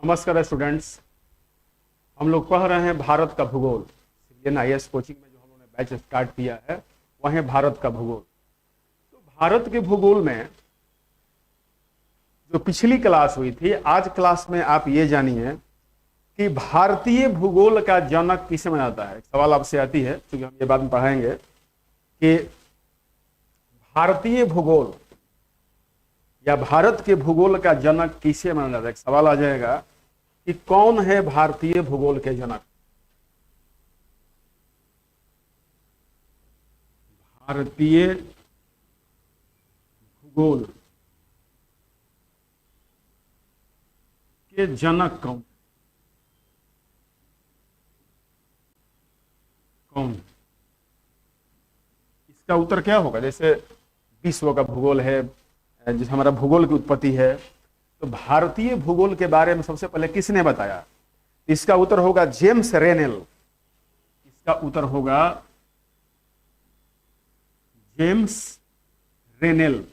नमस्कार स्टूडेंट्स। हम लोग पढ़ रहे हैं भारत का भूगोल। सिविलियन आईएएस कोचिंग में जो हम लोगों ने बैच स्टार्ट किया है वह है भारत का भूगोल। तो भारत के भूगोल में जो पिछली क्लास हुई थी, आज क्लास में आप ये जानिए कि भारतीय भूगोल का जनक किसे माना जाता है। सवाल आपसे आती है, क्योंकि हम ये बाद में पढ़ाएंगे कि भारतीय भूगोल या भारत के भूगोल का जनक किसे माना जाता है। एक सवाल आ जाएगा कि कौन है भारतीय भूगोल के जनक। भारतीय भूगोल के जनक कौन कौन इसका उत्तर क्या होगा। जैसे विश्व का भूगोल है, जिस हमारा भूगोल की उत्पत्ति है, तो भारतीय भूगोल के बारे में सबसे पहले किसने बताया। इसका उत्तर होगा जेम्स रेनेल। इसका उत्तर होगा जेम्स रेनेल।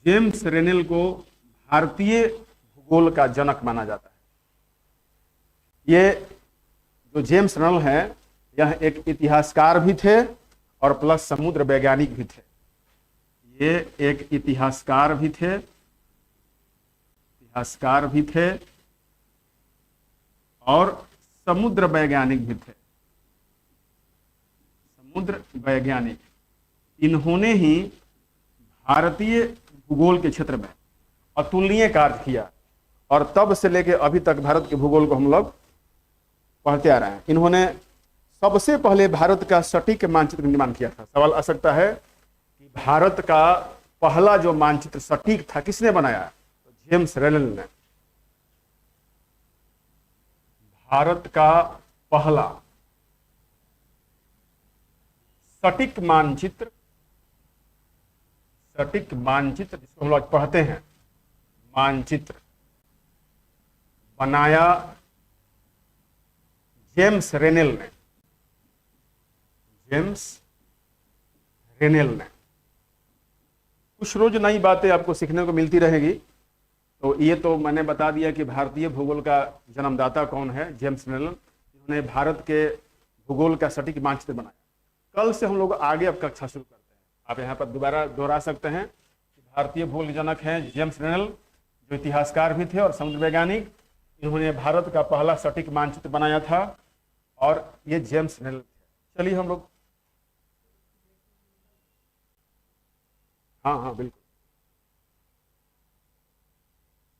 जेम्स रेनेल को भारतीय भूगोल का जनक माना जाता है। ये जो जेम्स रेनेल है, यह एक इतिहासकार भी थे और प्लस समुद्र वैज्ञानिक भी थे। ये एक इतिहासकार भी थे और समुद्र वैज्ञानिक भी थे। समुद्र वैज्ञानिक, इन्होंने ही भारतीय भूगोल के क्षेत्र में अतुलनीय कार्य किया और तब से लेकर अभी तक भारत के भूगोल को हम लोग पढ़ते आ रहे हैं। इन्होंने सबसे पहले भारत का सटीक मानचित्र निर्माण किया था। सवाल आ सकता है कि भारत का पहला जो मानचित्र सटीक था किसने बनाया। तो जेम्स रेनेल ने। भारत का पहला सटीक मानचित्र जिसको हम लोग पढ़ते हैं मानचित्र, बनाया जेम्स रेनेल ने। कुछ रोज नई बातें आपको सीखने को मिलती रहेगी। तो ये तो मैंने बता दिया कि भारतीय भूगोल का जन्मदाता कौन है, जेम्स रेनेल। जिन्होंने भारत के भूगोल का सटीक मानचित्र बनाया। कल से हम लोग आगे अब कक्षा शुरू करते हैं। आप यहाँ पर दोबारा दोहरा सकते हैं कि भारतीय भूगोल के जनक हैं जेम्स रेनेल, जो इतिहासकार भी थे और समुद्र वैज्ञानिक। इन्होंने भारत का पहला सटीक मानचित्र बनाया था और ये जेम्स रेनेल थे। चलिए हम लोग, हाँ बिल्कुल।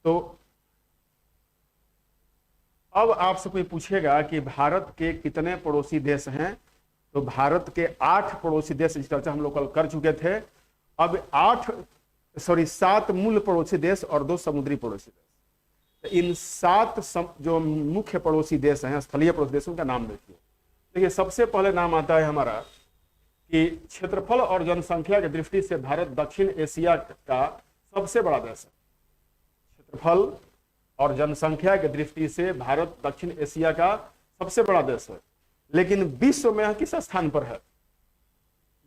तो अब आपसे कोई पूछेगा कि भारत के कितने पड़ोसी देश हैं, तो भारत के 8 पड़ोसी देश जिस चर्चा हम लोग कल कर चुके थे। अब 7 मूल पड़ोसी देश और 2 समुद्री पड़ोसी देश। तो इन 7 जो मुख्य पड़ोसी देश हैं, स्थलीय पड़ोसी देशों का नाम देखिए। देखिए, सबसे पहले नाम आता है हमारा कि क्षेत्रफल और जनसंख्या की दृष्टि से भारत दक्षिण एशिया का सबसे बड़ा देश है। क्षेत्रफल और जनसंख्या की दृष्टि से भारत दक्षिण एशिया का सबसे बड़ा देश है। लेकिन विश्व में किस स्थान पर है।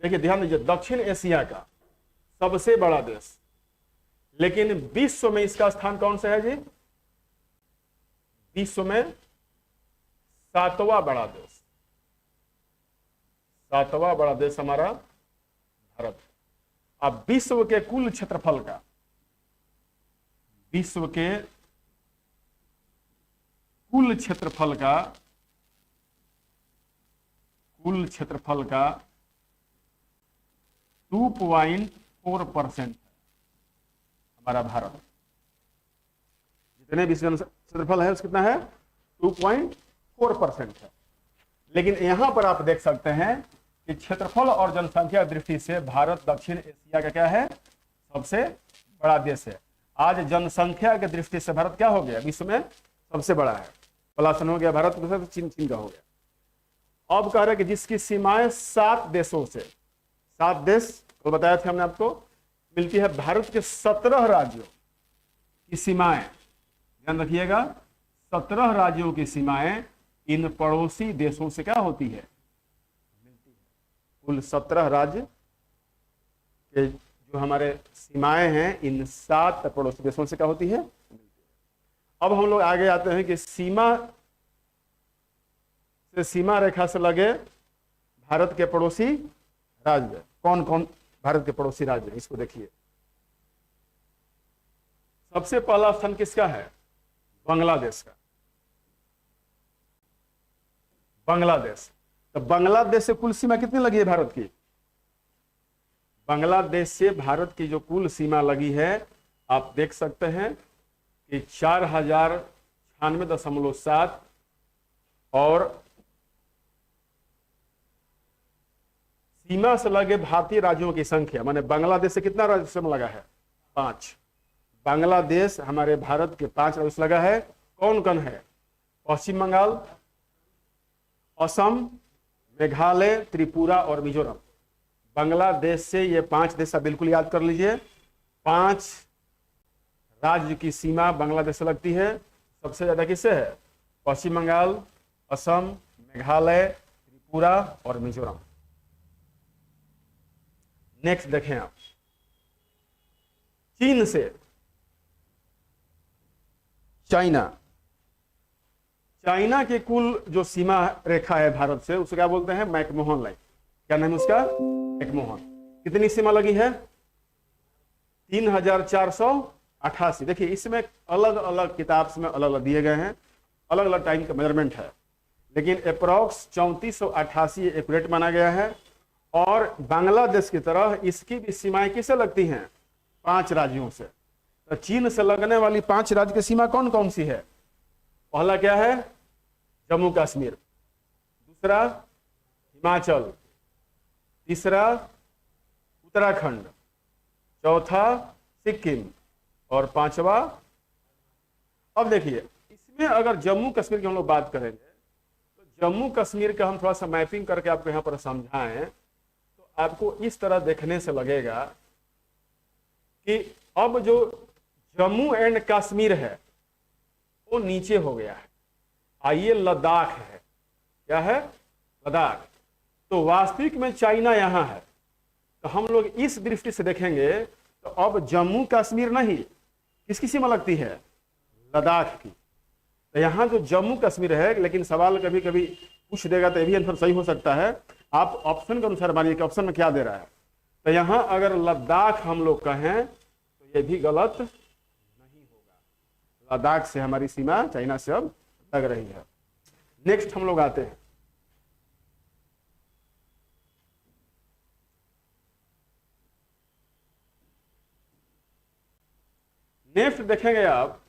देखिए, ध्यान दीजिए, दक्षिण एशिया का सबसे बड़ा देश, लेकिन विश्व में इसका स्थान कौन सा है जी। विश्व में 7वां बड़ा देश। 7वां बड़ा देश हमारा भारत। अब विश्व के कुल क्षेत्रफल का, विश्व के कुल क्षेत्रफल का 2.4% है हमारा भारत। जितने विश्व क्षेत्रफल है उसका कितना है, 2.4% है। लेकिन यहां पर आप देख सकते हैं कि क्षेत्रफल और जनसंख्या दृष्टि से भारत दक्षिण एशिया का क्या है, सबसे बड़ा देश है। आज जनसंख्या की दृष्टि से भारत क्या हो गया, विश्व में सबसे बड़ा है। पलासन हो गया भारत, चीन का हो गया। अब कह रहे हैं कि जिसकी सीमाएं 7 देशों से, 7 देश तो बताया था हमने आपको, मिलती है। भारत के 17 राज्यों की सीमाएं, ध्यान रखिएगा, 17 राज्यों की सीमाएं इन पड़ोसी देशों से क्या होती है, मिलती है। कुल 17 राज्य के जो हमारे सीमाएं हैं इन 7 पड़ोसी देशों से क्या होती है, मिलती है। अब हम लोग आगे आते हैं कि सीमा रेखा से लगे भारत के पड़ोसी राज्य कौन कौन भारत के पड़ोसी राज्य हैं, इसको देखिए। सबसे पहला स्थान किसका है? बांग्लादेश का। बांग्लादेश। तो बांग्लादेश से कुल सीमा कितनी लगी है भारत की? बांग्लादेश से भारत की जो कुल सीमा लगी है आप देख सकते हैं कि 4096.7 और सीमा से लगे भारतीय राज्यों की संख्या, माने बांग्लादेश से कितना राज्य से लगा है? 5। बांग्लादेश हमारे भारत के 5 राज्यों से लगा है। कौन कौन है? पश्चिम बंगाल, असम, मेघालय, त्रिपुरा और मिजोरम। बांग्लादेश से ये 5 देश बिल्कुल याद कर लीजिए। 5 राज्य की सीमा बांग्लादेश से लगती है। सबसे ज्यादा किससे है? पश्चिम बंगाल, असम, मेघालय, त्रिपुरा और मिजोरम। नेक्स्ट देखें आप, चीन से चाइना। चाइना की कुल जो सीमा रेखा है भारत से उसे क्या बोलते हैं? McMahon line. क्या नाम है उसका? मैकमोहन। कितनी सीमा लगी है? 3488। देखिए इसमें अलग अलग किताब में अलग अलग दिए गए हैं, अलग अलग टाइम का मेजरमेंट है, लेकिन अप्रोक्स 3488 एक्यूरेट माना गया है। और बांग्लादेश की तरह इसकी भी सीमाएं किससे लगती हैं? 5 राज्यों से। तो चीन से लगने वाली 5 राज्य की सीमा कौन कौन सी है? पहला क्या है? जम्मू कश्मीर, दूसरा हिमाचल, तीसरा उत्तराखंड, चौथा सिक्किम और 5वां। अब देखिए इसमें अगर जम्मू कश्मीर की हम लोग बात करेंगे तो जम्मू कश्मीर का हम थोड़ा सा मैपिंग करके आपको यहां पर समझाएं तो आपको इस तरह देखने से लगेगा कि अब जो जम्मू एंड कश्मीर है वो नीचे हो गया है। आइए लद्दाख है। क्या है? लद्दाख। तो वास्तविक में चाइना यहां है। तो हम लोग इस दृष्टि से देखेंगे तो अब जम्मू कश्मीर नहीं, किसकी सीमा लगती है? लद्दाख की। तो यहां जो जम्मू कश्मीर है, लेकिन सवाल कभी कभी पूछ देगा तो ये भी आंसर सही हो सकता है। आप ऑप्शन के अनुसार मानिए कि ऑप्शन में क्या दे रहा है। तो यहां अगर लद्दाख हम लोग कहें तो ये भी गलत नहीं होगा। लद्दाख से हमारी सीमा चाइना से अब लग रही है। नेक्स्ट हम लोग आते हैं नेक्स्ट देखेंगे आप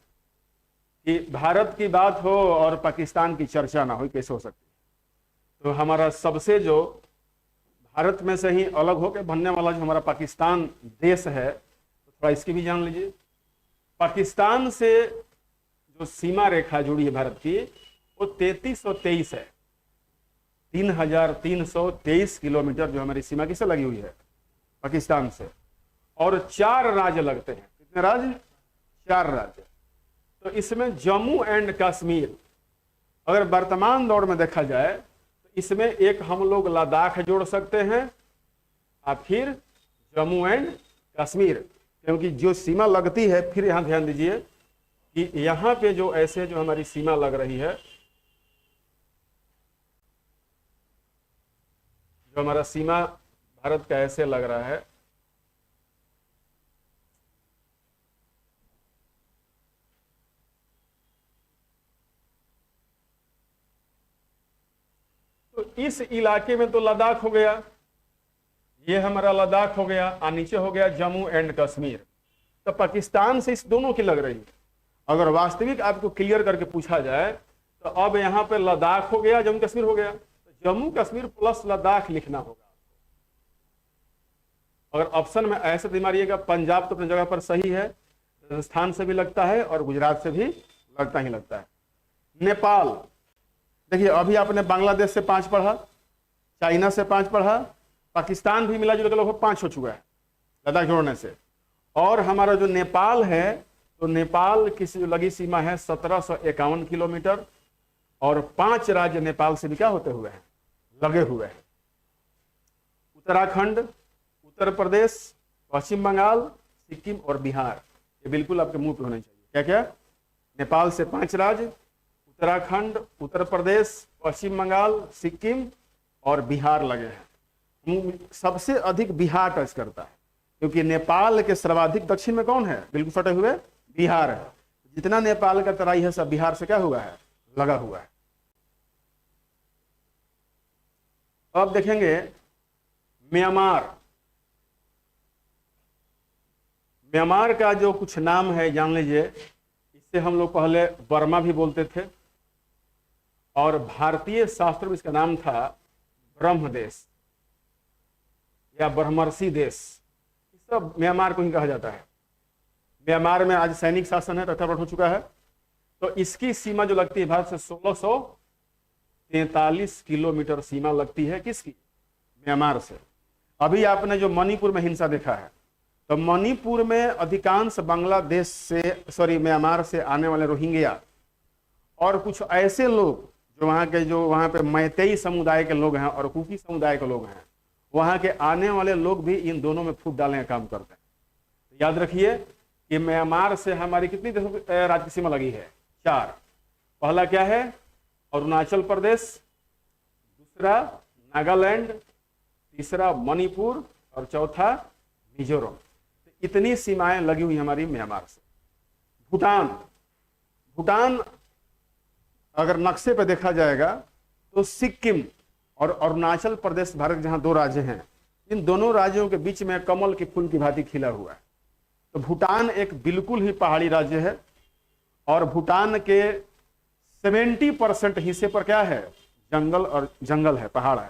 कि भारत की बात हो और पाकिस्तान की चर्चा ना हो, कैसे हो सकती है? तो हमारा सबसे जो भारत में से ही अलग होकर बनने वाला जो हमारा पाकिस्तान देश है तो थोड़ा इसकी भी जान लीजिए। पाकिस्तान से जो सीमा रेखा जुड़ी है भारत की वो 3323 है। 3323 किलोमीटर जो हमारी सीमा किससे लगी हुई है? पाकिस्तान से। और 4 राज्य लगते हैं। कितने राज्य? 4 राज्य। तो इसमें जम्मू एंड कश्मीर अगर वर्तमान दौर में देखा जाए तो इसमें एक हम लोग लद्दाख जोड़ सकते हैं और फिर जम्मू एंड कश्मीर, क्योंकि जो सीमा लगती है, फिर यहां ध्यान दीजिए कि यहां पे जो ऐसे जो हमारी सीमा लग रही है, जो हमारा सीमा भारत का ऐसे लग रहा है, तो इस इलाके में तो लद्दाख हो गया, ये हमारा लद्दाख हो गया और नीचे हो गया जम्मू एंड कश्मीर। तो पाकिस्तान से इस दोनों की लग रही है। अगर वास्तविक आपको क्लियर करके पूछा जाए तो अब यहां पे लद्दाख हो गया, जम्मू कश्मीर हो गया, तो जम्मू कश्मीर प्लस लद्दाख लिखना होगा। अगर ऑप्शन में ऐसे तो मारिएगा, पंजाब तो अपनी जगह पर सही है, राजस्थान से भी लगता है और गुजरात से भी लगता ही लगता है। नेपाल, देखिए अभी आपने बांग्लादेश से 5 पढ़ा, चाइना से 5 पढ़ा, पाकिस्तान भी मिला जुला लगभग 5 हो चुका है लद्दाख जोड़ने से। और हमारा जो नेपाल है तो नेपाल की जो लगी सीमा है 1751 किलोमीटर और 5 राज्य नेपाल से भी क्या होते हुए हैं? लगे हुए हैं। उत्तराखंड, उत्तर प्रदेश, पश्चिम बंगाल, सिक्किम और बिहार, ये बिल्कुल आपके मुंह पे होने चाहिए। क्या क्या? नेपाल से 5 राज्य, उत्तराखंड, उत्तर प्रदेश, पश्चिम बंगाल, सिक्किम और बिहार लगे हैं। सबसे अधिक बिहार टच करता है, क्योंकि नेपाल के सर्वाधिक दक्षिण में कौन है, बिल्कुल सटे हुए बिहार है। जितना नेपाल का तराई है सब बिहार से क्या हुआ है, लगा हुआ है। अब देखेंगे म्यांमार। म्यांमार का जो कुछ नाम है जान लीजिए। इससे हम लोग पहले बर्मा भी बोलते थे, और भारतीय शास्त्र में इसका नाम था ब्रह्म देश या ब्रह्मर्षि देश। सब म्यांमार को ही कहा जाता है। म्यांमार में आज सैनिक शासन है, रक्षापट हो चुका है। तो इसकी सीमा जो लगती है भारत से 1643 किलोमीटर सीमा लगती है, किसकी, म्यांमार से। अभी आपने जो मणिपुर में हिंसा देखा है, तो मणिपुर में अधिकांश बांग्लादेश से म्यांमार से आने वाले रोहिंग्या और कुछ ऐसे लोग जो वहां पे मैतेई समुदाय के लोग हैं और कुकी समुदाय के लोग हैं, वहां के आने वाले लोग भी इन दोनों में फूट डालने का काम करते हैं। तो याद रखिए कि म्यांमार से हमारी कितनी राज्य की सीमा लगी है, 4। पहला क्या है, अरुणाचल प्रदेश, दूसरा नागालैंड, तीसरा मणिपुर और चौथा मिजोरम। तो इतनी सीमाएं लगी हुई हमारी म्यांमार से। भूटान अगर नक्शे पे देखा जाएगा तो सिक्किम और अरुणाचल प्रदेश भारत जहां 2 राज्य हैं, इन दोनों राज्यों के बीच में कमल के फूल की भांति खिला हुआ है। तो भूटान एक बिल्कुल ही पहाड़ी राज्य है, और भूटान के 70% हिस्से पर क्या है, जंगल है, पहाड़ है।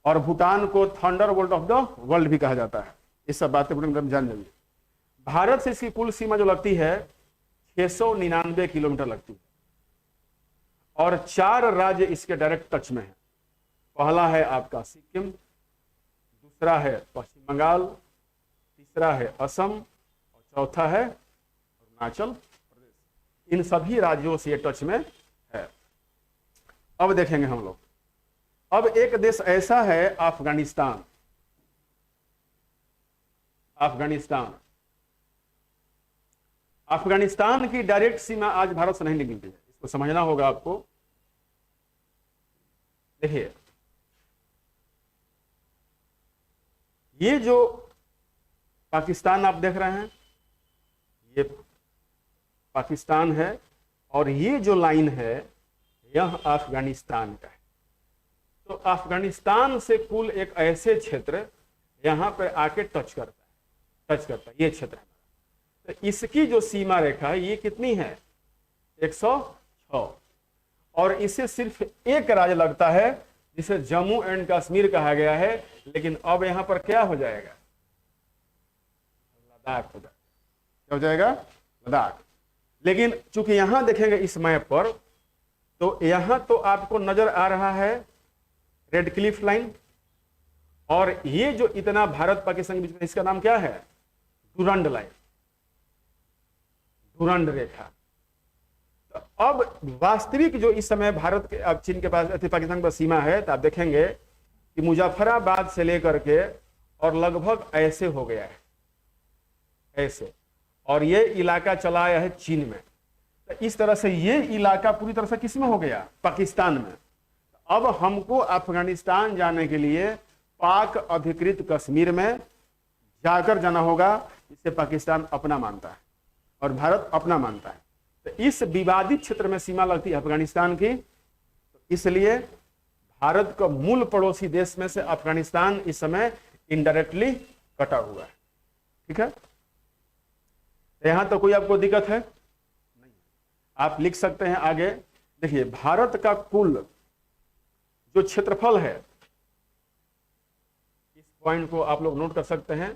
और भूटान को thunder bolt of the world भी कहा जाता है। इस सब बातें जान लीजिए। भारत से इसकी कुल सीमा जो लगती है 699 किलोमीटर लगती है, और 4 राज्य इसके डायरेक्ट टच में है। पहला है आपका सिक्किम, दूसरा है पश्चिम बंगाल, तीसरा है असम और चौथा है अरुणाचल प्रदेश। इन सभी राज्यों से ये टच में है। अब देखेंगे हम लोग, अब एक देश ऐसा है अफगानिस्तान। अफगानिस्तान की डायरेक्ट सीमा आज भारत से नहीं निकलती है, इसको समझना होगा आपको। देखिए, ये जो पाकिस्तान आप देख रहे हैं, ये पाकिस्तान है, और ये जो लाइन है यह अफगानिस्तान का है। तो अफगानिस्तान से कुल एक ऐसे क्षेत्र यहां पर आके टच करता है, ये क्षेत्र है। तो इसकी जो सीमा रेखा है ये कितनी है, 106, और इसे सिर्फ एक राज्य लगता है जिसे जम्मू एंड कश्मीर कहा गया है। लेकिन अब यहां पर क्या हो जाएगा, लद्दाख हो जाएगा। क्या हो जाएगा, लद्दाख। लेकिन चूंकि यहां देखेंगे इस मैप पर, तो यहां तो आपको नजर आ रहा है रेड क्लिफ लाइन, और ये जो इतना भारत पाकिस्तान के बीच में, इसका नाम क्या है, डुरंड लाइन, डुरंड रेखा। तो अब वास्तविक जो इस समय भारत के, अब चीन के पास, पाकिस्तान के पास सीमा है, तो आप देखेंगे कि मुजफ्फराबाद से लेकर के और लगभग ऐसे हो गया है, ऐसे, और ये इलाका चला आया है चीन में। तो इस तरह से ये इलाका पूरी तरह से किस में हो गया, पाकिस्तान में। अब हमको अफगानिस्तान जाने के लिए पाक अधिकृत कश्मीर में जाकर जाना होगा, जिसे पाकिस्तान अपना मानता है और भारत अपना मानता है। तो इस विवादित क्षेत्र में सीमा लगती है अफगानिस्तान की। तो इसलिए भारत का मूल पड़ोसी देश में से अफगानिस्तान इस समय इनडायरेक्टली कटा हुआ है। ठीक है, यहां तो कोई आपको दिक्कत है नहीं, आप लिख सकते हैं आगे। देखिए, भारत का कुल जो क्षेत्रफल है, इस पॉइंट को आप लोग नोट कर सकते हैं।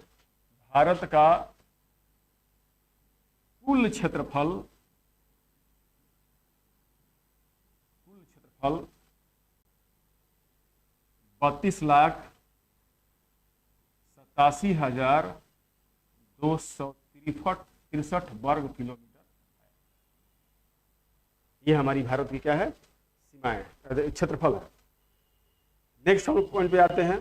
भारत का कुल क्षेत्रफल 32,87,263 वर्ग किलोमीटर है। ये हमारी भारत की क्या है, सीमाएं, क्षेत्रफल है। नेक्स्ट हम पॉइंट पे आते हैं।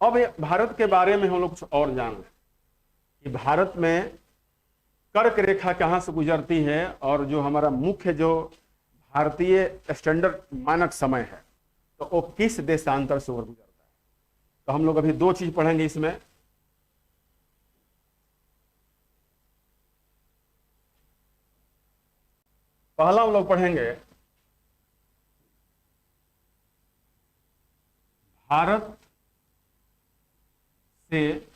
अब भारत के बारे में हम लोग कुछ और जान लें। कि भारत में कर्क रेखा कहाँ से गुजरती है और जो हमारा मुख्य जो भारतीय स्टैंडर्ड मानक समय है तो वो किस देशांतर से होकर गुजरता है। तो हम लोग अभी दो चीज पढ़ेंगे इसमें। पहला हम लोग पढ़ेंगे भारत से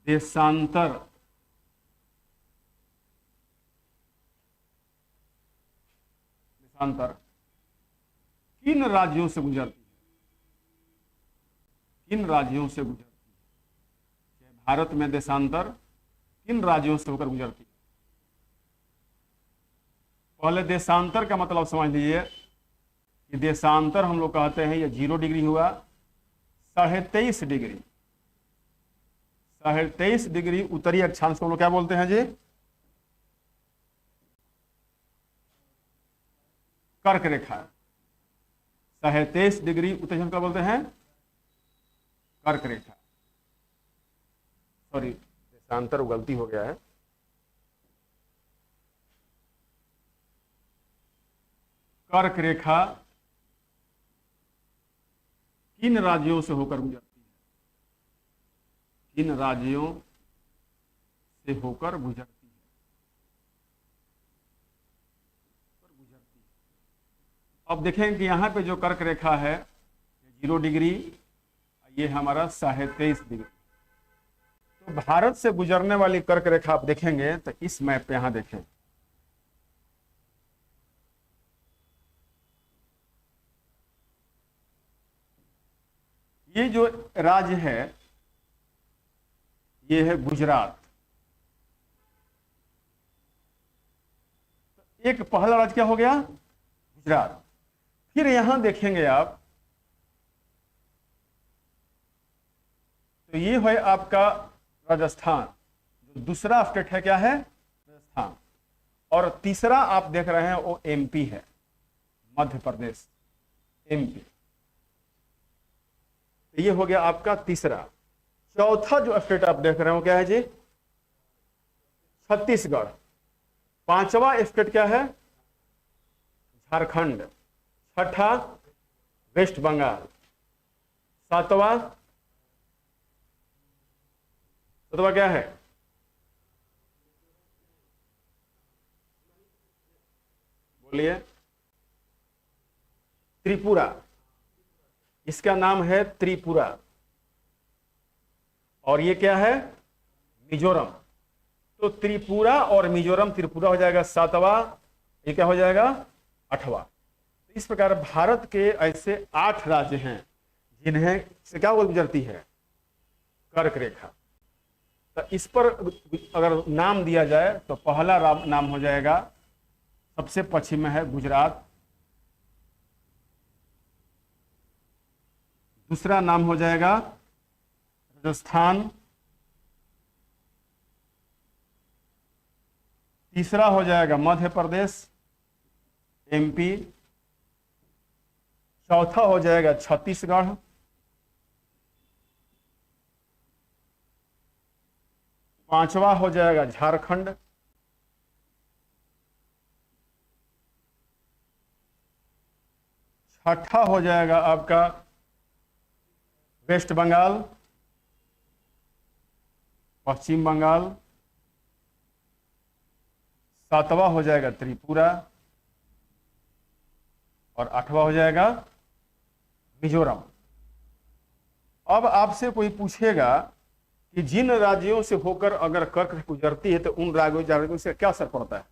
देशांतर किन राज्यों से गुजरती है, किन राज्यों से गुजरती है, भारत में देशांतर किन राज्यों से होकर गुजरती है। पहले देशांतर का मतलब समझ लीजिए कि देशांतर हम लोग कहते हैं ये 0 डिग्री हुआ, 23.5 डिग्री, 23.5 डिग्री उत्तरी अक्षांश को हम लोग क्या बोलते हैं जी, कर्क रेखा। 23.5 डिग्री उत्तरी अक्षांश क्या बोलते हैं, कर्क रेखा। सॉरी देशांतर गलती हो गया है, कर्क रेखा किन राज्यों से होकर गुजरती है, किन राज्यों से होकर गुजरती है, अब देखें कि यहां पे जो कर्क रेखा है 0 डिग्री, ये हमारा 23.5 डिग्री। तो भारत से गुजरने वाली कर्क रेखा आप देखेंगे तो इस मैप पे यहां देखें, ये जो राज्य है ये है गुजरात। एक पहला राज्य क्या हो गया, गुजरात। फिर यहां देखेंगे आप तो ये है आपका राजस्थान, जो दूसरा स्टेट है क्या है, राजस्थान। और तीसरा आप देख रहे हैं वो एमपी है, मध्य प्रदेश, एमपी। ये हो गया आपका तीसरा। चौथा जो स्टेट आप देख रहे हो क्या है जी, छत्तीसगढ़। पांचवा स्टेट क्या है, झारखंड। छठा वेस्ट बंगाल। सातवां क्या है, बोलिए, त्रिपुरा। इसका नाम है त्रिपुरा। और ये क्या है, मिजोरम। तो त्रिपुरा और मिजोरम, त्रिपुरा हो जाएगा 7वां, ये क्या हो जाएगा 8वां। तो इस प्रकार भारत के ऐसे 8 राज्य हैं जिन्हें से क्या गुजरती है, कर्क रेखा। तो इस पर अगर नाम दिया जाए तो पहला नाम हो जाएगा, सबसे पश्चिम में है गुजरात। दूसरा नाम हो जाएगा राजस्थान। तीसरा हो जाएगा मध्य प्रदेश, एमपी। चौथा हो जाएगा छत्तीसगढ़। पांचवा हो जाएगा झारखंड। छठा हो जाएगा आपका वेस्ट बंगाल, पश्चिम बंगाल। सातवां हो जाएगा त्रिपुरा और 8वां हो जाएगा मिजोरम। अब आपसे कोई पूछेगा कि जिन राज्यों से होकर अगर कर्क गुजरती है तो उन राज्यों से क्या असर पड़ता है।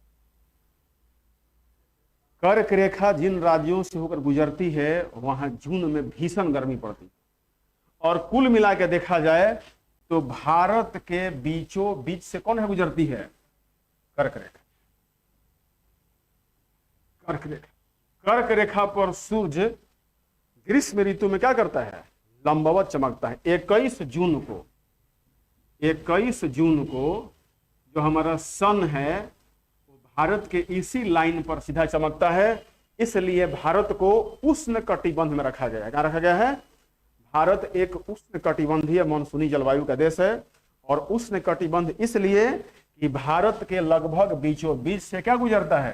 कर्क रेखा जिन राज्यों से होकर गुजरती है वहां जून में भीषण गर्मी पड़ती है। और कुल मिला के देखा जाए तो भारत के बीचों बीच से कौन है गुजरती है, कर्क रेखा। कर्क रेखा, कर्क रेखा पर सूर्य ग्रीष्म ऋतु में क्या करता है, लंबवत चमकता है। 21 जून को, 21 जून को जो हमारा सन है वो भारत के इसी लाइन पर सीधा चमकता है। इसलिए भारत को उष्ण कटिबंध में रखा गया है। कहां रखा गया है, भारत एक उष्ण कटिबंधीय मानसूनी जलवायु का देश है और उष्ण कटिबंध इसलिए कि भारत के लगभग बीचों बीच से क्या गुजरता है,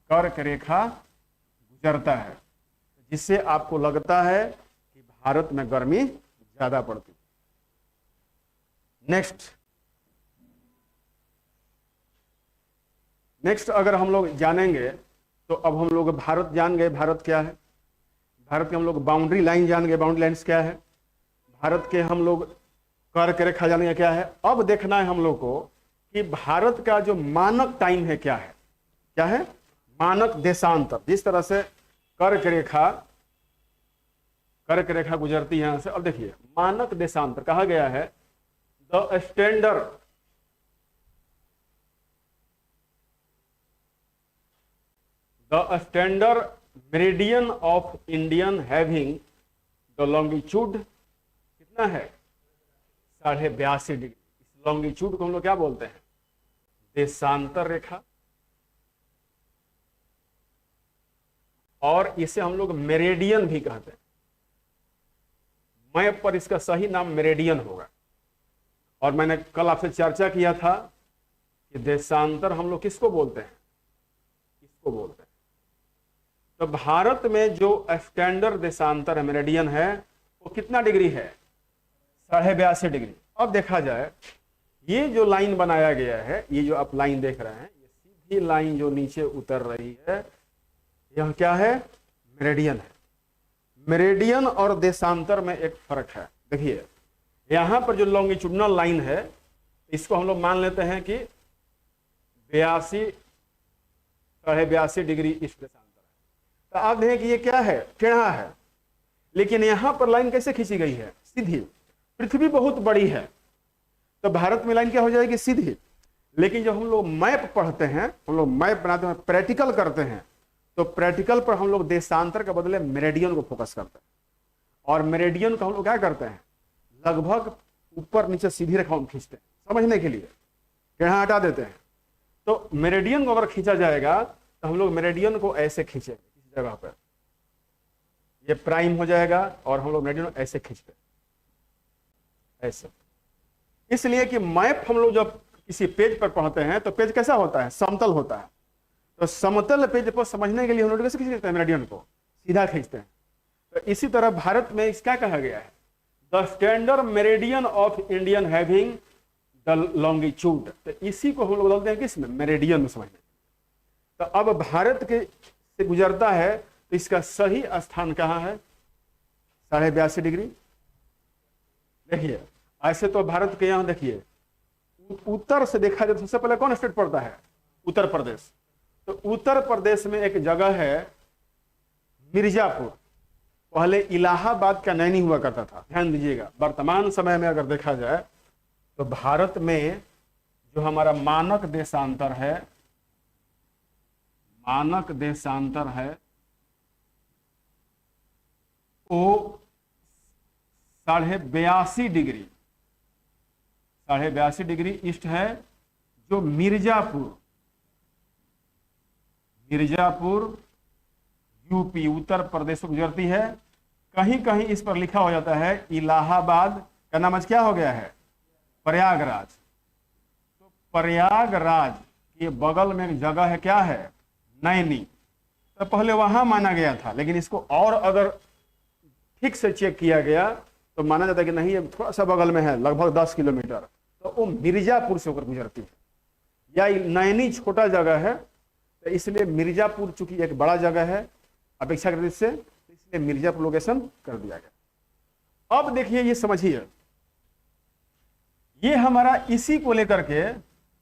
कर्क रेखा गुजरता है, जिससे आपको लगता है कि भारत में गर्मी ज्यादा पड़ती है। नेक्स्ट अगर हम लोग जानेंगे तो अब हम लोग भारत जान गए, भारत क्या है, भारत के हम लोग बाउंड्री लाइन जान गए, बाउंड्री लाइन्स क्या है, भारत के हम लोग कर्क रेखा जानेंगे क्या है। अब देखना है हम लोग को कि भारत का जो मानक टाइम है क्या है, क्या है मानक देशांतर। जिस तरह से कर्क रेखा गुजरती है यहां से, अब देखिए मानक देशांतर कहा गया है the standard meridian of Indian having the longitude कितना है 82.5 डिग्री। इस लॉन्गिट्यूड को हम लोग क्या बोलते हैं, देशांतर रेखा, और इसे हम लोग मेरिडियन भी कहते हैं। मैप पर इसका सही नाम मेरिडियन होगा। और मैंने कल आपसे चर्चा किया था कि देशांतर हम लोग किसको बोलते हैं, इसको बोलते हैं। तो भारत में जो स्टैंडर्ड देशांतर है मेरिडियन है वो कितना डिग्री है, 82.5 डिग्री। अब देखा जाए ये जो लाइन बनाया गया है, ये जो आप लाइन देख रहे हैं, ये सीधी लाइन जो नीचे उतर रही है, यह क्या है, मेरिडियन है। मेरिडियन और देशांतर में एक फर्क है। देखिए यहां पर जो लॉन्गिट्यूडनल लाइन है इसको हम लोग मान लेते हैं कि 82.5 डिग्री ईस्ट देशांतर है। तो आप देखें कि ये क्या है, टेढ़ा है, लेकिन यहां पर लाइन कैसे खींची गई है, सीधी। पृथ्वी बहुत बड़ी है तो भारत में लाइन क्या हो जाएगी, सीधी। लेकिन जब हम लोग मैप पढ़ते हैं, हम लोग मैप बनाते हैं, प्रैक्टिकल करते हैं, तो प्रैक्टिकल पर हम लोग देशांतर के बदले मेरिडियन को फोकस करते हैं। और मेरिडियन को हम लोग क्या करते हैं, लगभग ऊपर नीचे सीधी रेखा में खींचते हैं, समझने के लिए टेढ़ा हटा देते हैं। तो मेरिडियन को अगर खींचा जाएगा तो हम लोग मेरिडियन को ऐसे खींचेंगे, इस जगह पर ये प्राइम हो जाएगा और हम लोग मेरिडियन ऐसे खींचते हैं, ऐसे। इसलिए कि मैप हम लोग जब किसी पेज पर पढ़ते हैं तो पेज कैसा होता है, समतल होता है। तो समतल पेज पर समझने के लिए हम लोग कैसे खींचते हैं, मेरिडियन को सीधा खींचते हैं। तो इसी तरह भारत में इस क्या कहा गया है, the standard meridian of Indian having the longitude. तो इसी को हम लोग बोलते हैं किसमें, मेरिडियन में समझने। तो अब भारत के से गुजरता है तो इसका सही स्थान कहाँ है, 82.5 डिग्री। देखिए ऐसे तो भारत के यहां देखिए उत्तर से देखा जाए तो सबसे पहले कौन स्टेट पड़ता है, उत्तर प्रदेश। तो उत्तर प्रदेश में एक जगह है मिर्जापुर, पहले इलाहाबाद का नैनी हुआ करता था। ध्यान दीजिएगा, वर्तमान समय में अगर देखा जाए तो भारत में जो हमारा मानक देशांतर है, मानक देशांतर है वो 82.5 डिग्री, 82.5 डिग्री ईस्ट है। जो मिर्जापुर यूपी उत्तर प्रदेश को गुजरती है। कहीं कहीं इस पर लिखा हो जाता है इलाहाबाद का नाम आज क्या हो गया है, प्रयागराज। तो प्रयागराज के बगल में एक जगह है, क्या है, नैनी। तो पहले वहां माना गया था, लेकिन इसको और अगर ठीक से चेक किया गया तो माना जाता है कि नहीं ये थोड़ा सा बगल में है, लगभग 10 किलोमीटर। तो वो मिर्जापुर से होकर गुजरती है, या नैनी छोटा जगह है तो इसलिए मिर्जापुर चूंकि एक बड़ा जगह है अपेक्षाकृत से, इसलिए मिर्जापुर लोकेशन कर दिया गया। अब देखिए ये समझिए, ये हमारा इसी को लेकर के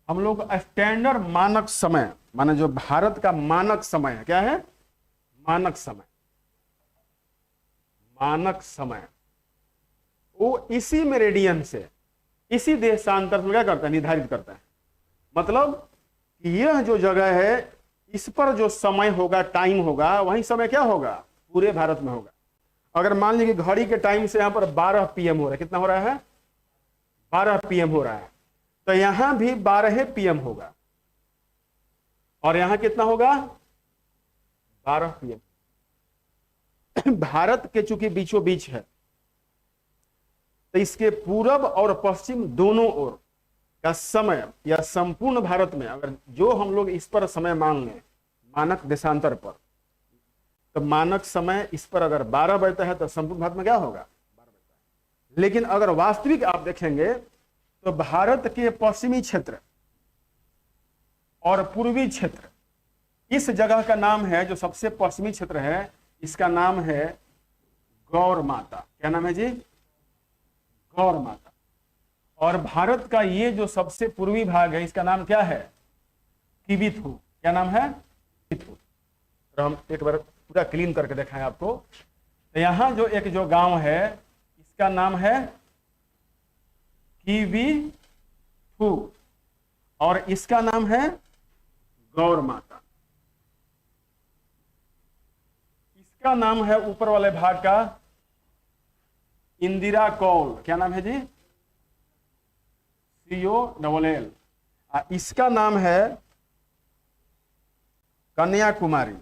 हम लोग स्टैंडर्ड मानक समय, माने जो भारत का मानक समय है, क्या है, मानक समय, मानक समय वो इसी मेरिडियन से, इसी देशांतर में क्या करता है, निर्धारित करता है। मतलब कि यह जो जगह है इस पर जो समय होगा, टाइम होगा, वही समय क्या होगा, पूरे भारत में होगा। अगर मान लीजिए घड़ी के टाइम से यहां पर 12 PM हो रहा है, कितना हो रहा है, 12 PM हो रहा है, तो यहां भी 12 PM होगा, और यहां कितना होगा, 12 PM। भारत के चूंकि बीचों बीच है, तो इसके पूरब और पश्चिम दोनों ओर का समय या संपूर्ण भारत में अगर जो हम लोग इस पर समय मान लें मानक देशांतर पर, तो मानक समय इस पर अगर 12 बजता है तो संपूर्ण भारत में क्या होगा 12 बजता है। लेकिन अगर वास्तविक आप देखेंगे तो भारत के पश्चिमी क्षेत्र और पूर्वी क्षेत्र, इस जगह का नाम है, जो सबसे पश्चिमी क्षेत्र है, इसका नाम है गौर माता। क्या नाम है जी? गौर माता। और भारत का ये जो सबसे पूर्वी भाग है, इसका नाम क्या है? किबिथु। क्या नाम है? किबिथु। तो हम एक बार पूरा क्लीन करके दिखाएं आपको। तो यहां जो एक जो गांव है, इसका नाम है किबिथु और इसका नाम है गौर माता। इसका नाम है ऊपर वाले भाग का इंदिरा कौल। क्या नाम है जी? COLL। इसका नाम है कन्याकुमारी।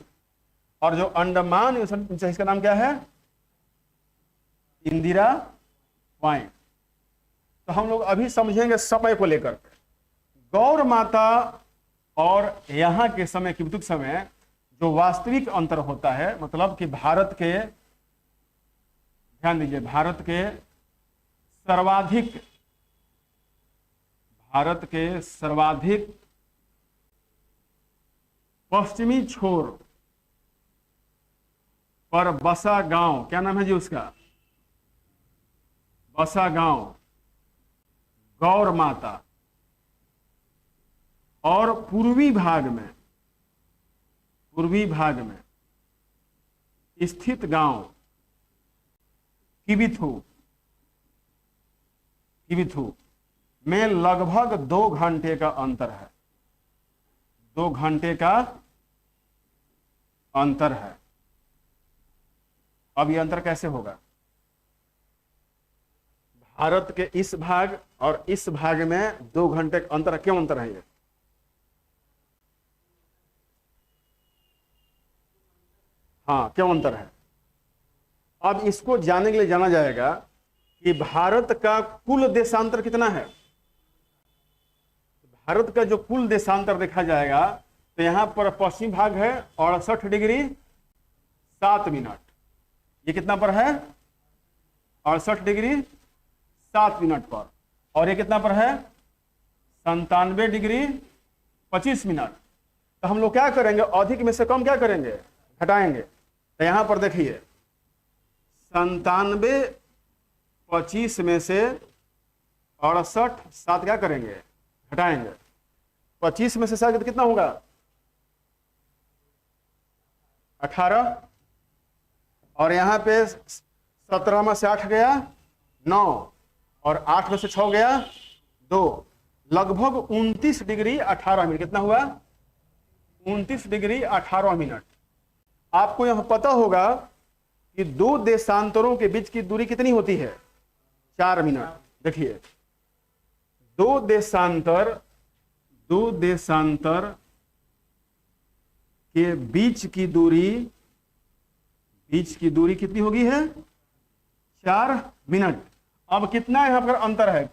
और जो अंडमान इसका नाम क्या है? इंदिरा पॉइंट। तो हम लोग अभी समझेंगे समय को लेकर के। गौर माता और यहां के समय किबिथु समय जो वास्तविक अंतर होता है, मतलब कि भारत के, ध्यान दीजिए, भारत के सर्वाधिक पश्चिमी छोर पर बसा गांव, क्या नाम है जी उसका? बसा गांव गौर माता। और पूर्वी भाग में स्थित गांव किबिथु में लगभग 2 घंटे का अंतर है। 2 घंटे का अंतर है। अब यह अंतर कैसे होगा? भारत के इस भाग और इस भाग में 2 घंटे का अंतर। क्यों अंतर है ये? हाँ, क्यों अंतर है? अब इसको जानने के लिए जाना जाएगा कि भारत का कुल देशांतर कितना है। भारत का जो कुल देशांतर देखा जाएगा तो यहां पर पश्चिम भाग है 68 डिग्री 7 मिनट। ये कितना पर है? 68 डिग्री 7 मिनट पर। और ये कितना पर है? 97 डिग्री 25 मिनट। तो हम लोग क्या करेंगे? अधिक में से कम क्या करेंगे? घटाएंगे। तो यहां पर देखिए 97 25 में से 68 7 क्या करेंगे? घटाएंगे। 25 में से 7 कितना होगा? 18। और यहां पे 17 में से 8 गया 9 और 8 में से 6 गया 2, लगभग 29 डिग्री 18 मिनट। कितना हुआ? 29 डिग्री 18 मिनट। आपको यहां पता होगा कि 2 देशांतरों के बीच की दूरी कितनी होती है? 4 मिनट। देखिए 2 देशांतर के बीच की दूरी कितनी होगी है? 4 मिनट। अब कितना यहां पर अंतर है?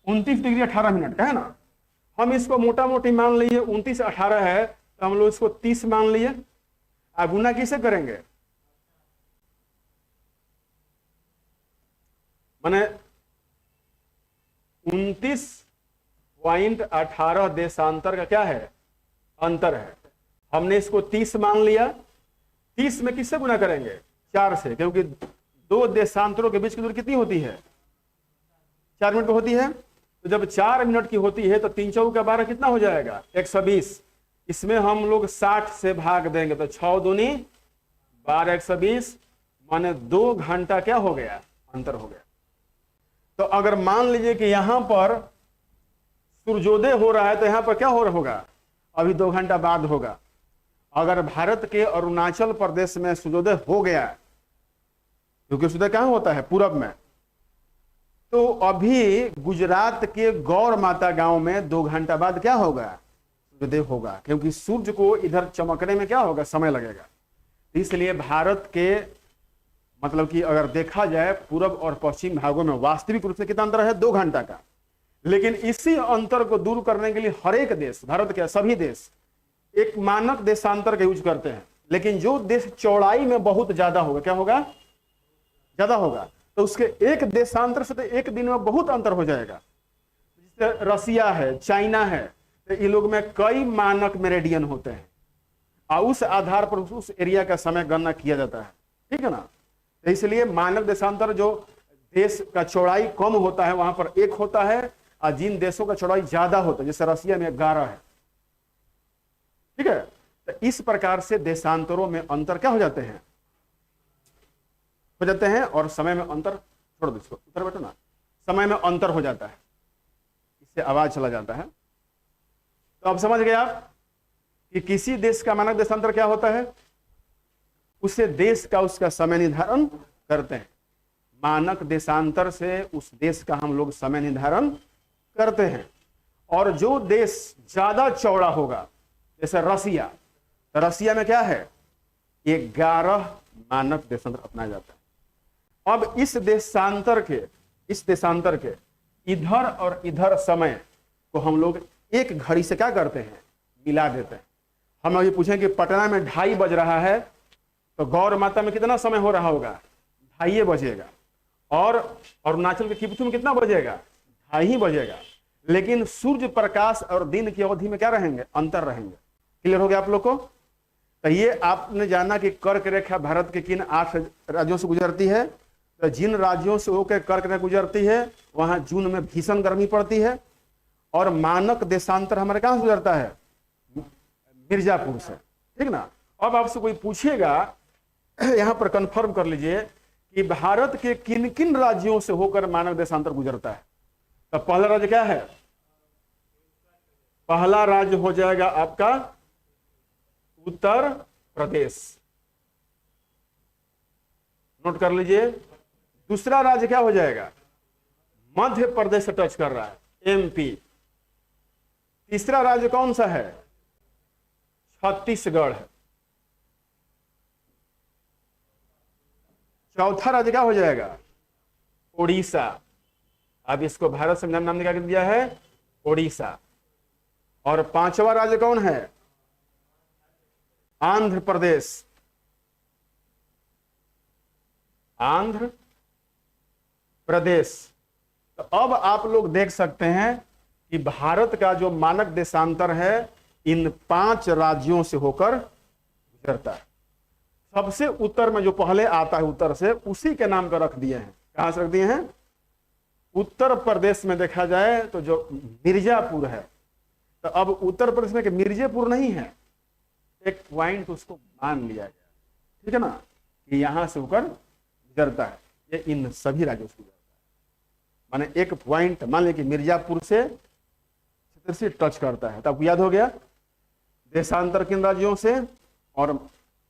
29 डिग्री 18 मिनट का है ना। हम इसको मोटा मोटी मान लिए 29 18 है, तो हम लोग इसको 30 मान लिए। अब गुना किसे करेंगे? माने 29.18 देशांतर का क्या है? अंतर है। हमने इसको 30 मान लिया। 30 में किससे गुना करेंगे? 4 से, क्योंकि 2 देशांतरों के बीच की दूरी कितनी होती है? 4 मिनट की होती है। तो जब 4 मिनट की होती है तो 3 चौका 12 कितना हो जाएगा? 120। इसमें हम लोग 60 से भाग देंगे तो 6 दूनी 12 120, माने 2 घंटा क्या हो गया? अंतर हो गया। तो अगर मान लीजिए कि यहां पर सूर्योदय हो रहा है तो यहां पर क्या हो रहा होगा? अभी 2 घंटा बाद होगा। अगर भारत के अरुणाचल प्रदेश में सूर्योदय हो गया, क्योंकि सूर्योदय कहां होता है? पूरब में, तो अभी गुजरात के गौर माता गांव में 2 घंटा बाद क्या होगा? सूर्योदय होगा, क्योंकि सूर्य को इधर चमकने में क्या होगा? समय लगेगा। इसलिए भारत के मतलब कि अगर देखा जाए पूर्व और पश्चिम भागों में वास्तविक रूप से कितना अंतर है, 2 घंटा का। लेकिन इसी अंतर को दूर करने के लिए हर एक देश, भारत के सभी देश एक मानक देशांतर का यूज करते हैं। लेकिन जो देश चौड़ाई में बहुत ज्यादा होगा, क्या होगा, ज्यादा होगा, तो उसके एक देशांतर से तो एक दिन में बहुत अंतर हो जाएगा। जैसे रसिया है, चाइना है, तो इन लोग में कई मानक मेरिडियन होते हैं और उस आधार पर उस एरिया का समय गणना किया जाता है, ठीक है ना। तो इसलिए मानक देशांतर जो देश का चौड़ाई कम होता है वहां पर 1 होता है, और जिन देशों का चौड़ाई ज्यादा होता है जैसे रसिया में 11 है, ठीक है। तो इस प्रकार से देशांतरों में अंतर क्या हो जाते हैं, और समय में अंतर, छोड़ दो इसको, उधर बैठो ना, समय में अंतर हो जाता है, इससे आवाज चला जाता है। तो अब समझ गए आप कि किसी देश का मानक देशांतर क्या होता है, उसे देश का उसका समय निर्धारण करते हैं। मानक देशांतर से उस देश का हम लोग समय निर्धारण करते हैं। और जो देश ज्यादा चौड़ा होगा जैसे रसिया, तो रसिया में क्या है, 11 मानक देशांतर अपनाया जाता है। अब इस देशांतर के इधर और इधर समय को हम लोग एक घड़ी से क्या करते हैं, मिला देते हैं। हम अभी पूछें कि पटना में 2:30 बज रहा है, तो गौर माता में कितना समय हो रहा होगा, 2:30 बजेगा। और अरुणाचल के किबुत्सु में कितना बजेगा, 2:30 बजेगा। लेकिन सूर्य प्रकाश और दिन की अवधि में क्या रहेंगे, अंतर रहेंगे। क्लियर हो गया आप लोग को। तो ये आपने जाना कि कर्क रेखा भारत के किन 8 राज्यों से गुजरती है। तो जिन राज्यों से होकर कर्क रेखा गुजरती है वहां जून में भीषण गर्मी पड़ती है। और मानक देशांतर हमारे कहां से गुजरता है, मिर्जापुर से, ठीक ना। अब आपसे कोई पूछेगा, यहां पर कंफर्म कर लीजिए कि भारत के किन किन राज्यों से होकर मानक देशांतर गुजरता है। तो पहला राज्य क्या है, पहला राज्य हो जाएगा आपका उत्तर प्रदेश, नोट कर लीजिए। दूसरा राज्य क्या हो जाएगा, मध्य प्रदेश से टच कर रहा है, एमपी। तीसरा राज्य कौन सा है, छत्तीसगढ़ है। चौथा राज्य क्या हो जाएगा, उड़ीसा। अब इसको भारत संविधान नाम निकाल दिया है उड़ीसा। और 5वां राज्य कौन है, आंध्र प्रदेश। आंध्र प्रदेश। तो अब आप लोग देख सकते हैं कि भारत का जो मानक देशांतर है इन 5 राज्यों से होकर गुजरता है। सबसे उत्तर में जो पहले आता है उत्तर से, उसी के नाम का रख दिए हैं। कहां से रख दिए हैं, उत्तर प्रदेश में देखा जाए तो जो मिर्जापुर है। तो अब उत्तर प्रदेश में कि मिर्जापुर नहीं है, एक पॉइंट उसको मान लिया गया, ठीक है ना, कि यहां से होकर गुजरता है। ये इन सभी राज्यों से गुजरता है, माने एक पॉइंट मान लिया कि मिर्जापुर से टच करता है। तो आपको याद हो गया देशांतर किन राज्यों से, और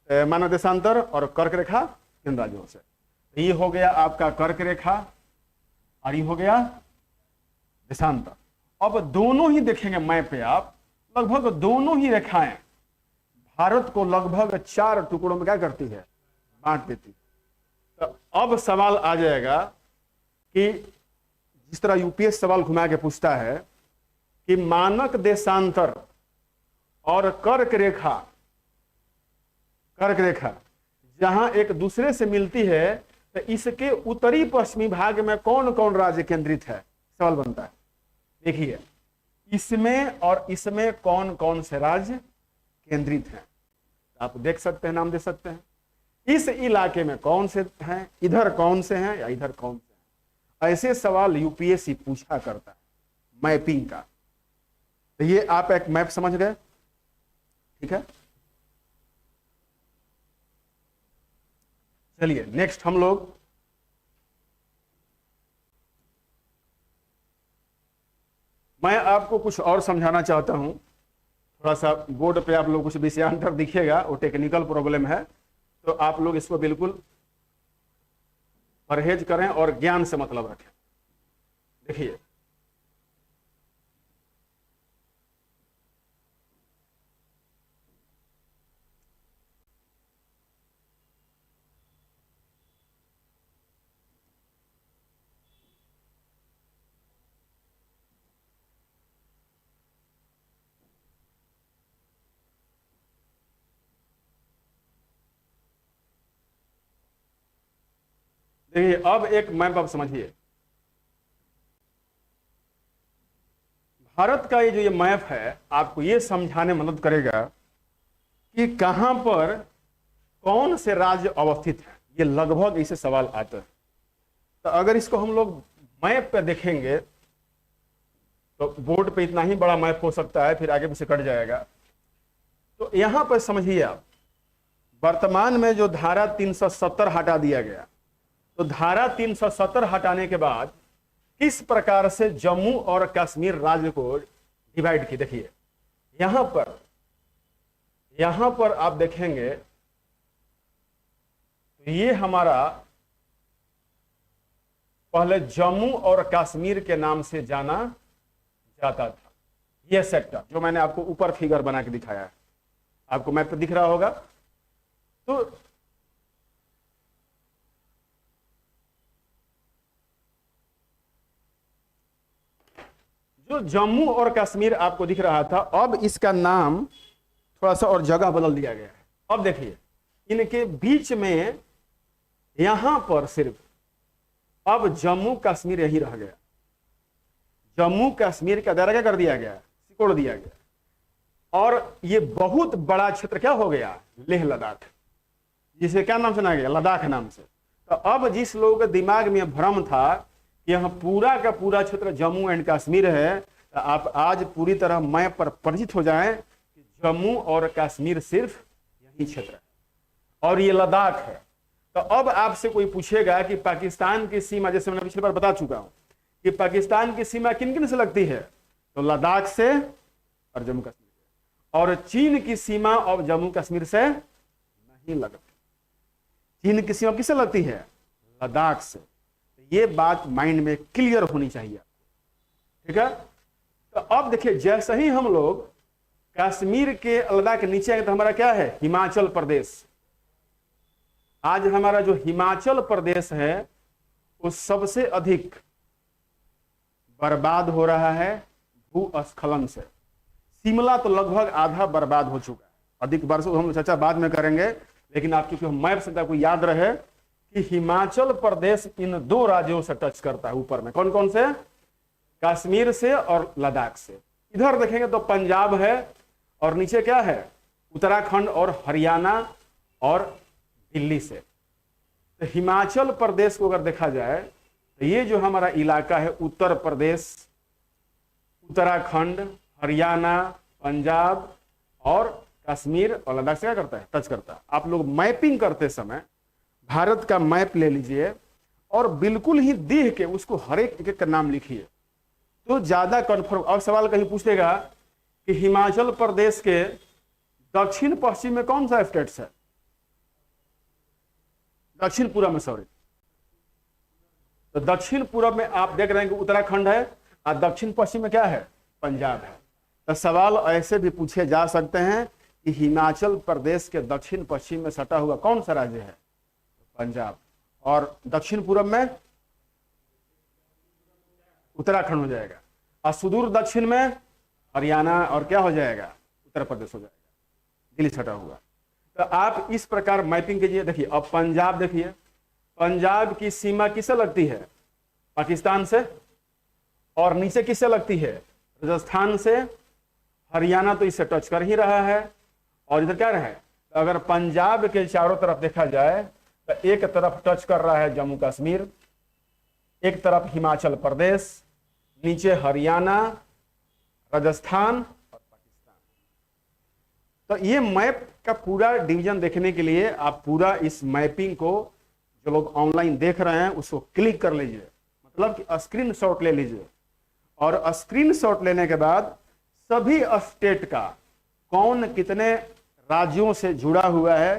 मानक देशांतर और कर्क रेखा किन राज्यों से। ये हो गया आपका कर्क रेखा और ये हो गया देशांतर। अब दोनों ही देखेंगे मैप पे आप, लगभग दोनों ही रेखाएं भारत को लगभग 4 टुकड़ों में क्या करती है, बांट देती है। तो अब सवाल आ जाएगा कि जिस तरह यूपीएस सवाल घुमा के पूछता है कि मानक देशांतर और कर्क रेखा जहां एक दूसरे से मिलती है, तो इसके उत्तरी पश्चिमी भाग में कौन कौन राज्य केंद्रित है, सवाल बनता है। देखिए इसमें और इसमें कौन कौन से राज्य केंद्रित हैं, आप देख सकते हैं, नाम दे सकते हैं। इस इलाके में कौन से हैं, इधर कौन से हैं या इधर कौन से हैं। ऐसे सवाल यूपीएससी पूछा करता है मैपिंग का। तो ये आप एक मैप समझ गए, ठीक है। चलिए नेक्स्ट हम लोग मैं आपको कुछ और समझाना चाहता हूं। थोड़ा सा बोर्ड पे आप लोग कुछ विषयांतर दिखेगा, वो टेक्निकल प्रॉब्लम है, तो आप लोग इसको बिल्कुल परहेज करें और ज्ञान से मतलब रखें। देखिए देखिए अब एक मैप आप समझिए, भारत का ये जो ये मैप है आपको ये समझाने में मदद करेगा कि कहां पर कौन से राज्य अवस्थित है। ये लगभग इसे सवाल आता है। तो अगर इसको हम लोग मैप पे देखेंगे तो बोर्ड पे इतना ही बड़ा मैप हो सकता है, फिर आगे पीछे कट जाएगा। तो यहां पर समझिए आप, वर्तमान में जो धारा 370 हटा दिया गया, तो धारा 370 हटाने के बाद किस प्रकार से जम्मू और कश्मीर राज्य को डिवाइड की। देखिए यहां पर आप देखेंगे तो ये हमारा पहले जम्मू और कश्मीर के नाम से जाना जाता था। यह सेक्टर जो मैंने आपको ऊपर फिगर बना के दिखाया है, आपको मैप पे दिख रहा होगा। तो जो जम्मू और कश्मीर आपको दिख रहा था, अब इसका नाम थोड़ा सा और जगह बदल दिया गया है। अब देखिए इनके बीच में यहां पर सिर्फ अब जम्मू कश्मीर यही रह गया। जम्मू कश्मीर का दायरा क्या कर दिया गया, सिकोड़ दिया गया। और ये बहुत बड़ा क्षेत्र क्या हो गया, लेह लद्दाख, जिसे क्या नाम सुना गया, लद्दाख नाम से। तो अब जिस लोगों के दिमाग में भ्रम था कि यह पूरा का पूरा क्षेत्र जम्मू एंड कश्मीर है, तो आप आज पूरी तरह मैप पर परिचित हो जाएं कि जम्मू और कश्मीर सिर्फ यही क्षेत्र है और ये लद्दाख है। तो अब आपसे कोई पूछेगा कि पाकिस्तान की सीमा, जैसे मैंने पिछली बार बता चुका हूं कि पाकिस्तान की सीमा किन किन से लगती है, तो लद्दाख से और जम्मू कश्मीर से। और चीन की सीमा अब जम्मू कश्मीर से नहीं लगती। चीन की सीमा किससे लगती है, लद्दाख से। ये बात माइंड में क्लियर होनी चाहिए, ठीक है। तो अब देखिए जैसे ही हम लोग कश्मीर के लद्दाख के नीचे आएंगे तो हमारा क्या है, हिमाचल प्रदेश। आज हमारा जो हिमाचल प्रदेश है वो सबसे अधिक बर्बाद हो रहा है भूस्खलन से। शिमला तो लगभग आधा बर्बाद हो चुका है। अधिक वर्षों हम चर्चा बाद में करेंगे, लेकिन आपकी मैप से आपको याद रहे कि हिमाचल प्रदेश इन दो राज्यों से टच करता है ऊपर में। कौन कौन से, कश्मीर से और लद्दाख से। इधर देखेंगे तो पंजाब है और नीचे क्या है, उत्तराखंड और हरियाणा और दिल्ली से। तो हिमाचल प्रदेश को अगर देखा जाए तो ये जो हमारा इलाका है उत्तर प्रदेश, उत्तराखंड, हरियाणा, पंजाब और कश्मीर और लद्दाख से क्या करता है, टच करता है। आप लोग मैपिंग करते समय भारत का मैप ले लीजिए और बिल्कुल ही देख के उसको हर एक का नाम लिखिए तो ज्यादा कन्फर्म। अब सवाल कहीं पूछेगा कि हिमाचल प्रदेश के दक्षिण पश्चिम में कौन सा स्टेट्स है, दक्षिण पूर्व में, सॉरी, तो दक्षिण पूर्व में आप देख रहे हैं कि उत्तराखंड है और दक्षिण पश्चिम में क्या है, पंजाब है। तो सवाल ऐसे भी पूछे जा सकते हैं कि हिमाचल प्रदेश के दक्षिण पश्चिम में सटा हुआ कौन सा राज्य है, पंजाब, और दक्षिण पूर्व में उत्तराखंड हो जाएगा, और सुदूर दक्षिण में हरियाणा और क्या हो जाएगा, उत्तर प्रदेश हो जाएगा, दिल्ली सटा हुआ। तो आप इस प्रकार मैपिंग कीजिए। देखिए अब पंजाब देखिए, पंजाब की सीमा किससे लगती है, पाकिस्तान से, और नीचे किससे लगती है, राजस्थान से। हरियाणा तो इससे टच कर ही रहा है और इधर क्या रहा है, तो अगर पंजाब के चारों तरफ देखा जाए तो एक तरफ टच कर रहा है जम्मू कश्मीर, एक तरफ हिमाचल प्रदेश, नीचे हरियाणा, राजस्थान और पाकिस्तान। तो ये मैप का पूरा डिवीजन देखने के लिए आप पूरा इस मैपिंग को जो लोग ऑनलाइन देख रहे हैं उसको क्लिक कर लीजिए, मतलब कि स्क्रीनशॉट ले लीजिए। और स्क्रीनशॉट लेने के बाद सभी स्टेट का कौन कितने राज्यों से जुड़ा हुआ है,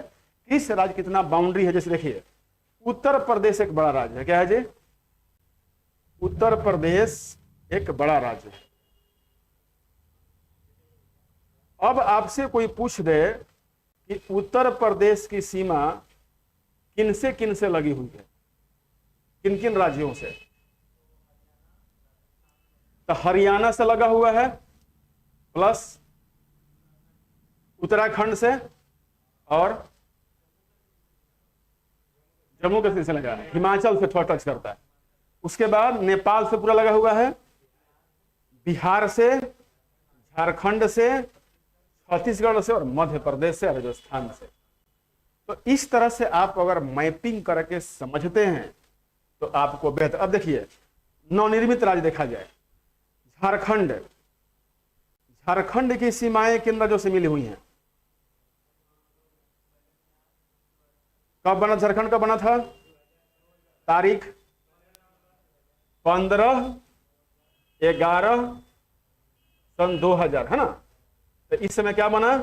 किस राज्य कितना बाउंड्री है। जैसे देखिए उत्तर प्रदेश एक बड़ा राज्य है, क्या है जी, उत्तर प्रदेश एक बड़ा राज्य है। अब आपसे कोई पूछ दे कि उत्तर प्रदेश की सीमा किन से लगी हुई है, किन किन राज्यों से, तो हरियाणा से लगा हुआ है प्लस उत्तराखंड से और जम्मू कश्मीर से लगा है, हिमाचल से थोड़ा टच करता है। उसके बाद नेपाल से पूरा लगा हुआ है, बिहार से, झारखंड से, छत्तीसगढ़ से और मध्य प्रदेश से, राजस्थान से। तो इस तरह से आप अगर मैपिंग करके समझते हैं तो आपको बेहतर। अब देखिए नवनिर्मित राज्य देखा जाए, झारखंड, झारखंड की सीमाएं किन राज्यों से मिली हुई हैं? कब बना झारखंड, कब बना था? तारीख 15/11 सन 2000, है ना। तो इस समय क्या बना?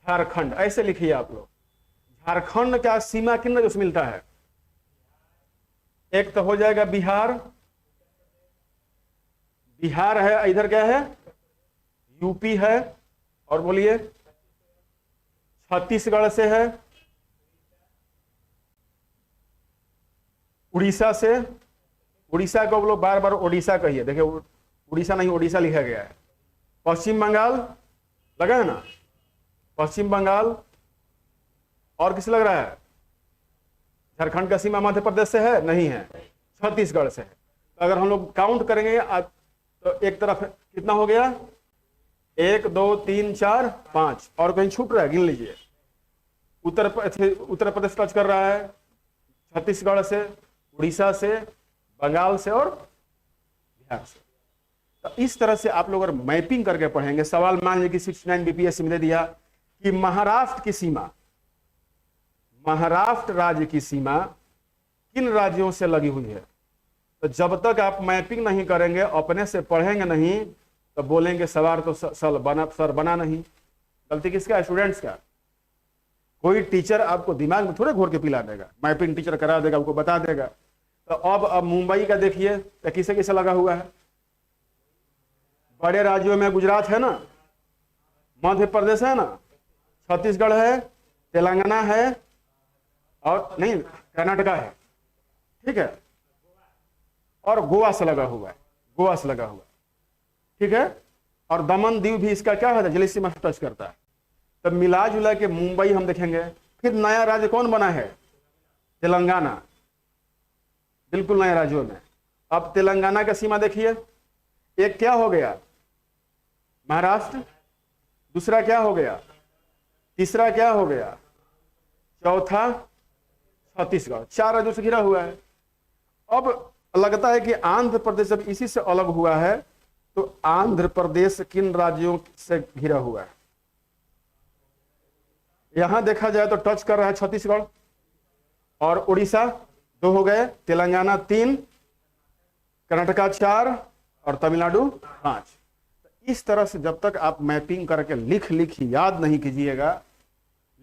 झारखंड। ऐसे लिखिए आप लोग, झारखंड का सीमा किन राज्यों से मिलता है? एक तो हो जाएगा बिहार, बिहार है, इधर क्या है? यूपी है, और बोलिए छत्तीसगढ़ से है, उड़ीसा से, उड़ीसा को लोग बार बार ओडिशा कहिए, देखिए उड़ीसा नहीं, ओडिशा लिखा गया है। पश्चिम बंगाल लगा है ना, पश्चिम बंगाल। और किस लग रहा है? झारखंड का सीमा मध्य प्रदेश से है? नहीं है, छत्तीसगढ़ से है। तो अगर हम लोग काउंट करेंगे तो एक तरफ कितना हो गया? 1 2 3 4 5, और कहीं छूट रहा है? गिन लीजिए। उत्तर प्रदेश टच कर रहा है, छत्तीसगढ़ से, उड़ीसा से, बंगाल से और बिहार से। तो इस तरह से आप लोग अगर मैपिंग करके पढ़ेंगे, सवाल मान लीजिए कि 69 बीपीएससी में दे दिया कि महाराष्ट्र की सीमा, महाराष्ट्र राज्य की सीमा किन राज्यों से लगी हुई है? तो जब तक आप मैपिंग नहीं करेंगे, अपने से पढ़ेंगे नहीं, तो बोलेंगे सवाल तो सर बना नहीं। गलती किसका है? स्टूडेंट्स का। कोई टीचर आपको दिमाग में थोड़े घोर के पिला देगा, मैपिंग टीचर करा देगा, आपको बता देगा। तो अब मुंबई का देखिए तो किसे किसे लगा हुआ है? बड़े राज्यों में गुजरात है ना, मध्य प्रदेश है ना, छत्तीसगढ़ है, तेलंगाना है, और नहीं कर्नाटका है, ठीक है, और गोवा से लगा हुआ है, गोवा से लगा हुआ है, ठीक है। और दमन दीव भी इसका क्या है? जल सीमा टच करता है। तो मिला जुला के मुंबई हम देखेंगे। फिर नया राज्य कौन बना है? तेलंगाना, बिल्कुल नए राज्यों में। अब तेलंगाना का सीमा देखिए, एक क्या हो गया? महाराष्ट्र, दूसरा क्या हो गया? तीसरा क्या हो गया? चौथा छत्तीसगढ़। 4 राज्यों से घिरा हुआ है। अब लगता है कि आंध्र प्रदेश जब इसी से अलग हुआ है, तो आंध्र प्रदेश किन राज्यों से घिरा हुआ है? यहां देखा जाए तो टच कर रहा है छत्तीसगढ़ और उड़ीसा, 2 हो गए, तेलंगाना 3, कर्नाटका 4 और तमिलनाडु 5। इस तरह से जब तक आप मैपिंग करके लिख याद नहीं कीजिएगा,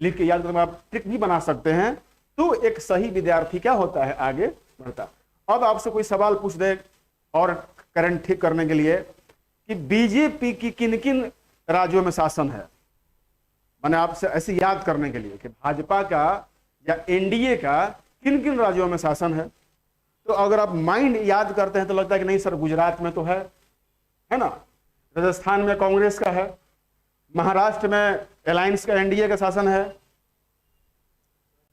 लिख के याद करके आप ट्रिक भी बना सकते हैं, तो एक सही विद्यार्थी क्या होता है? आगे बढ़ता। अब आपसे कोई सवाल पूछ दे और करंट ठीक करने के लिए कि बीजेपी की किन किन राज्यों में शासन है, मैंने आपसे ऐसे याद करने के लिए कि भाजपा का या एनडीए का किन किन राज्यों में शासन है, तो अगर आप माइंड याद करते हैं तो लगता है कि नहीं सर गुजरात में तो है ना, राजस्थान में कांग्रेस का है, महाराष्ट्र में अलायंस का एनडीए का शासन है,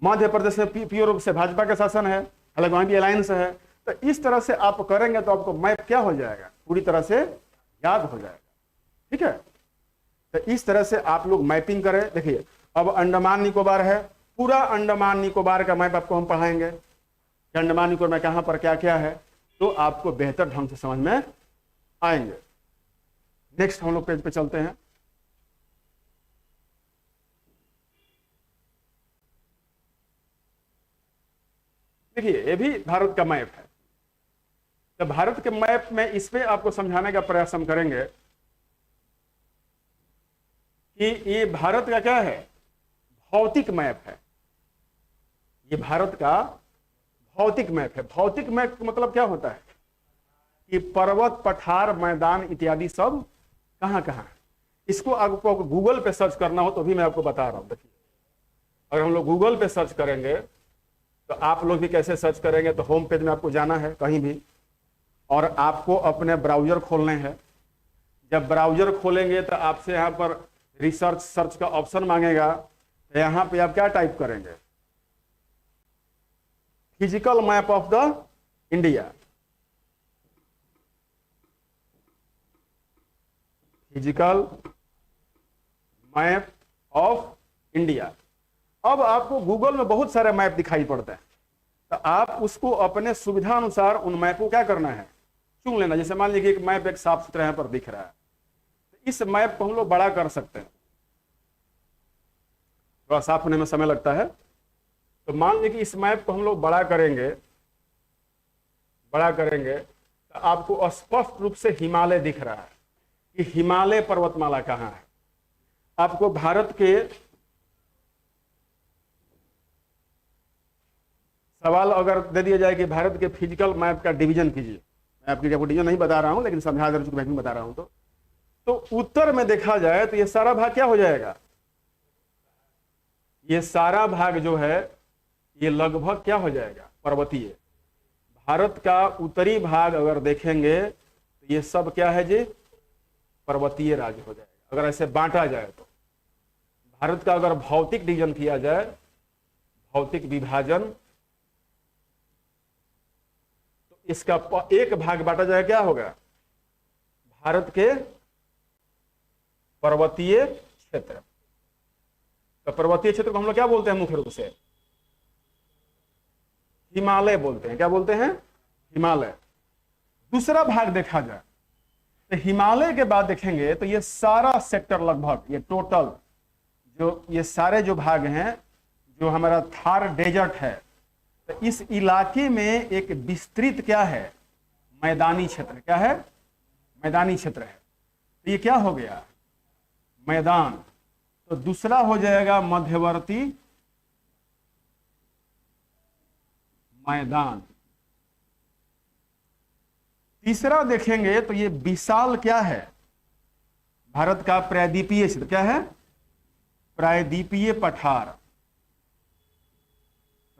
मध्य प्रदेश में प्योर रूप से भाजपा का शासन है, हालांकि वहां भी अलायंस है। तो इस तरह से आप करेंगे तो आपको मैप क्या हो जाएगा? पूरी तरह से याद हो जाएगा, ठीक है। तो इस तरह से आप लोग मैपिंग करें। देखिए अब अंडमान निकोबार है, पूरा अंडमान निकोबार का मैप आपको हम पढ़ाएंगे कि अंडमान निकोबार में कहां पर क्या क्या है, तो आपको बेहतर ढंग से समझ में आएंगे। नेक्स्ट हम लोग पेज पे चलते हैं। देखिए ये भी भारत का मैप है। तो भारत के मैप में इस पे आपको समझाने का प्रयास हम करेंगे कि ये भारत का क्या है? भौतिक मैप है। ये भारत का भौतिक मैप है। भौतिक मैप का मतलब क्या होता है कि पर्वत, पठार, मैदान इत्यादि सब कहां कहां है। इसको आपको गूगल पे सर्च करना हो तो भी मैं आपको बता रहा हूं। देखिए अगर हम लोग गूगल पे सर्च करेंगे तो आप लोग भी कैसे सर्च करेंगे, तो होम पेज में आपको जाना है कहीं भी, और आपको अपने ब्राउजर खोलने हैं। जब ब्राउजर खोलेंगे तो आपसे यहाँ पर रिसर्च सर्च का ऑप्शन मांगेगा, तो यहाँ पे आप क्या टाइप करेंगे? Physical map of the India, physical map of India. अब आपको गूगल में बहुत सारे मैप दिखाई पड़ते हैं, तो आप उसको अपने सुविधा अनुसार उन मैप को क्या करना है, चुन लेना। जैसे मान लीजिए एक मैप एक साफ सुथरा यहाँ पर दिख रहा है, तो इस मैप को हम लोग बड़ा कर सकते हैं, थोड़ा साफ होने में समय लगता है। तो मान लीजिए कि इस मैप को हम लोग बड़ा करेंगे तो आपको स्पष्ट रूप से हिमालय दिख रहा है कि हिमालय पर्वतमाला कहाँ है। आपको भारत के सवाल अगर दे दिया जाए कि भारत के फिजिकल मैप का डिवीजन कीजिए, मैं आपकी डिवीजन नहीं बता रहा हूं लेकिन समझा दे मैं बता रहा हूं, तो उत्तर में देखा जाए तो ये सारा भाग क्या हो जाएगा, ये सारा भाग जो है ये लगभग क्या हो जाएगा, पर्वतीय। भारत का उत्तरी भाग अगर देखेंगे तो ये सब क्या है जी, पर्वतीय राज्य हो जाएगा। अगर ऐसे बांटा जाए तो भारत का अगर भौतिक डिवीजन किया जाए, भौतिक विभाजन, तो इसका एक भाग बांटा जाए क्या होगा, भारत के पर्वतीय क्षेत्र। तो पर्वतीय क्षेत्र को हम लोग क्या बोलते हैं, मुख्य रूप से हिमालय बोलते हैं। क्या बोलते हैं, हिमालय। दूसरा भाग देखा जाए तो हिमालय के बाद देखेंगे तो ये सारा सेक्टर लगभग, ये टोटल जो ये सारे जो भाग हैं, जो हमारा थार डेजर्ट है, तो इस इलाके में एक विस्तृत क्या है, मैदानी क्षेत्र। क्या है, मैदानी क्षेत्र है। तो ये क्या हो गया, मैदान। तो दूसरा हो जाएगा मध्यवर्ती मैदान। तीसरा देखेंगे तो ये विशाल क्या है, भारत का प्रायद्वीपीय क्षेत्र। क्या है, प्रायद्वीपीय पठार,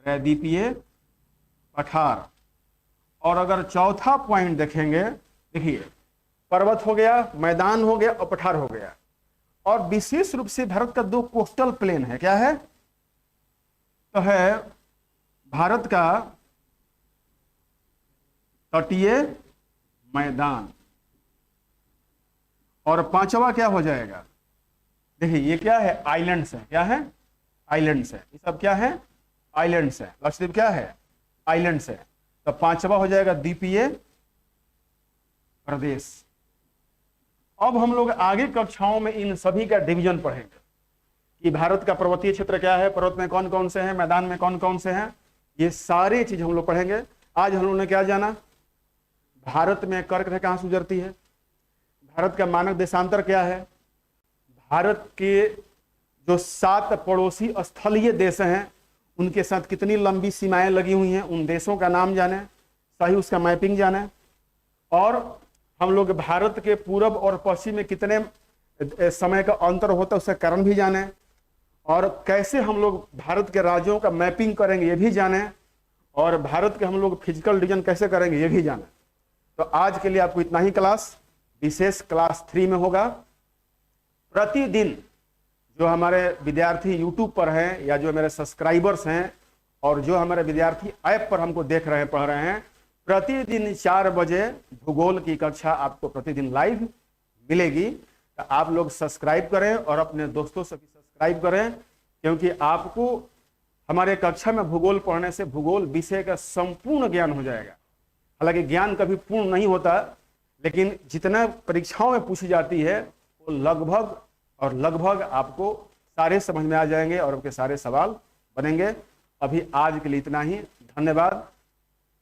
प्रायद्वीपीय पठार। और अगर चौथा पॉइंट देखेंगे, देखिए पर्वत हो गया, मैदान हो गया और पठार हो गया। और विशेष रूप से भारत का 2 कोस्टल प्लेन है। क्या है, तो है भारत का तटीय मैदान। और पांचवा क्या हो जाएगा, देखिए ये क्या है, आइलैंड्स है। क्या है, आइलैंड्स है। ये सब क्या है, आइलैंड्स है। लक्षद्वीप क्या है, आइलैंड्स है। तो पांचवा हो जाएगा द्वीपीय प्रदेश। अब हम लोग आगे कक्षाओं में इन सभी का डिवीजन पढ़ेंगे कि भारत का पर्वतीय क्षेत्र क्या है, पर्वत में कौन कौन से हैं, मैदान में कौन कौन से हैं, ये सारी चीज हम लोग पढ़ेंगे। आज हम लोगों ने क्या जाना, भारत में कर्क रेखा कहां से गुजरती है, भारत का मानक देशांतर क्या है, भारत के जो 7 पड़ोसी स्थलीय देश हैं उनके साथ कितनी लंबी सीमाएं लगी हुई हैं, उन देशों का नाम जाने, सही उसका मैपिंग जाने। और हम लोग भारत के पूरब और पश्चिम में कितने समय का अंतर होता है उसका कारण भी जाने। और कैसे हम लोग भारत के राज्यों का मैपिंग करेंगे ये भी जाने। और भारत के हम लोग फिजिकल डिवीजन कैसे करेंगे ये भी जाने। तो आज के लिए आपको इतना ही क्लास, विशेष क्लास 3 में होगा। प्रतिदिन जो हमारे विद्यार्थी YouTube पर हैं या जो मेरे सब्सक्राइबर्स हैं और जो हमारे विद्यार्थी ऐप पर हमको देख रहे हैं, पढ़ रहे हैं, प्रतिदिन 4 बजे भूगोल की कक्षा आपको प्रतिदिन लाइव मिलेगी। तो आप लोग सब्सक्राइब करें और अपने दोस्तों से भी सब्सक्राइब करें, क्योंकि आपको हमारे कक्षा में भूगोल पढ़ने से भूगोल विषय का संपूर्ण ज्ञान हो जाएगा। हालांकि ज्ञान कभी पूर्ण नहीं होता, लेकिन जितना परीक्षाओं में पूछी जाती है वो लगभग आपको सारे समझ में आ जाएंगे और आपके सारे सवाल बनेंगे। अभी आज के लिए इतना ही, धन्यवाद।